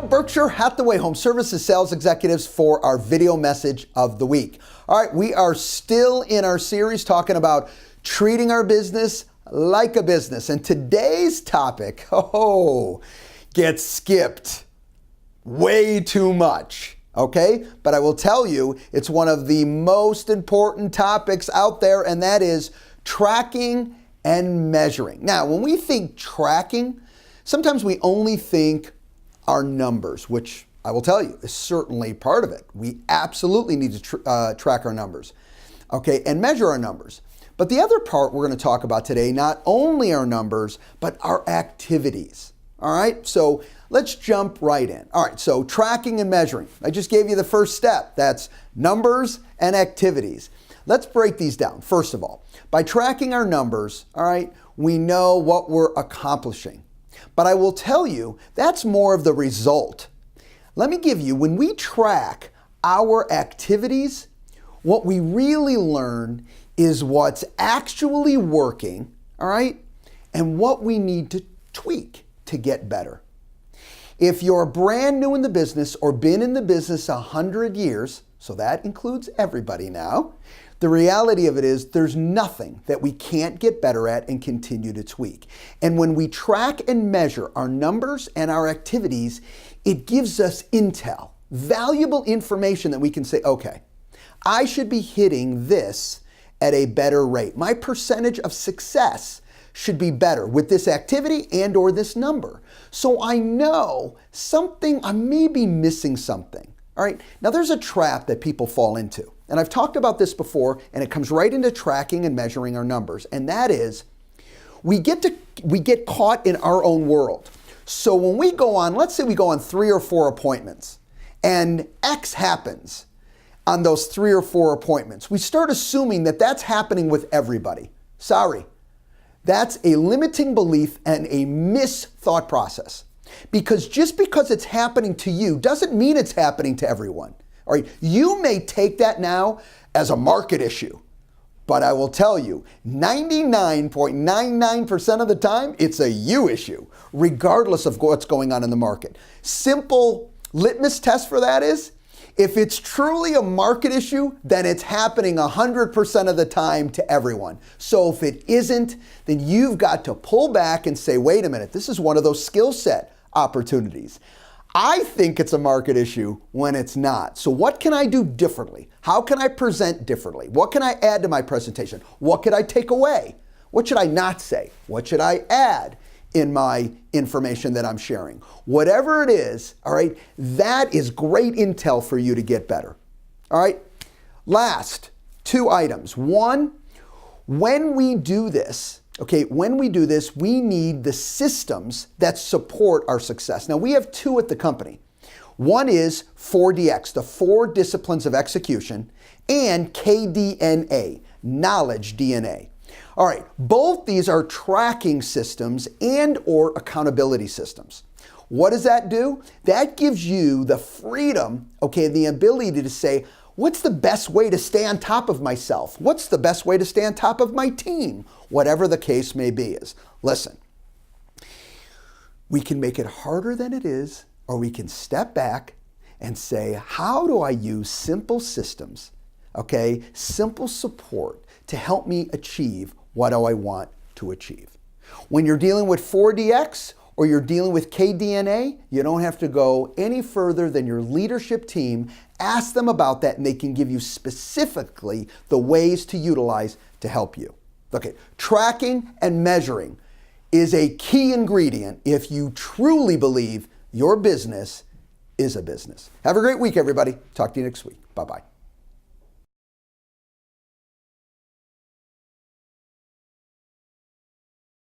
Berkshire Hathaway Home Services sales executives for our video message of the week. All right, we are still in our series talking about treating our business like a business. And today's topic, gets skipped way too much. Okay, but I will tell you, it's one of the most important topics out there, and that is tracking and measuring. Now, when we think tracking, sometimes we only think our numbers, which I will tell you is certainly part of it. We absolutely need to track our numbers, okay, and measure our numbers. But the other part we're going to talk about today, not only our numbers, but our activities. All right, so let's jump right in. All right, so tracking and measuring. I just gave you the first step. That's numbers and activities. Let's break these down. First of all, by tracking our numbers, all right, we know what we're accomplishing. But I will tell you, that's more of the result. Let me give you, when we track our activities, what we really learn is what's actually working, all right, and what we need to tweak to get better. If you're brand new in the business or been in the business 100 years, so that includes everybody now, the reality of it is there's nothing that we can't get better at and continue to tweak. And when we track and measure our numbers and our activities, it gives us intel, valuable information that we can say, okay, I should be hitting this at a better rate. My percentage of success should be better with this activity and or this number. So I know something, I may be missing something. All right, now there's a trap that people fall into. And I've talked about this before, and it comes right into tracking and measuring our numbers. And that is, we get caught in our own world. So when we go on, let's say we go on 3 or 4 appointments, and X happens on those 3 or 4 appointments, we start assuming that that's happening with everybody. Sorry. That's a limiting belief and a misthought process. Because just because it's happening to you doesn't mean it's happening to everyone. All right, you may take that now as a market issue, but I will tell you, 99.99% of the time, it's a you issue, regardless of what's going on in the market. Simple litmus test for that is, if it's truly a market issue, then it's happening 100% of the time to everyone. So if it isn't, then you've got to pull back and say, wait a minute, this is one of those skill set opportunities. I think it's a market issue when it's not. So what can I do differently? How can I present differently? What can I add to my presentation? What could I take away? What should I not say? What should I add in my information that I'm sharing? Whatever it is, all right, that is great intel for you to get better. All right, last 2 items. One, when we do this, we need the systems that support our success. Now, we have 2 at the company. One is 4DX, the 4 disciplines of execution, and KDNA, knowledge DNA. All right, both these are tracking systems and or accountability systems. What does that do? That gives you the freedom, the ability to say, what's the best way to stay on top of myself? What's the best way to stay on top of my team? Whatever the case may be is, listen, we can make it harder than it is, or we can step back and say, how do I use simple systems, simple support to help me achieve what do I want to achieve? When you're dealing with 4DX or you're dealing with KDNA, you don't have to go any further than your leadership team. Ask them about that and they can give you specifically the ways to utilize to help you. Okay, tracking and measuring is a key ingredient if you truly believe your business is a business. Have a great week, everybody. Talk to you next week. Bye-bye.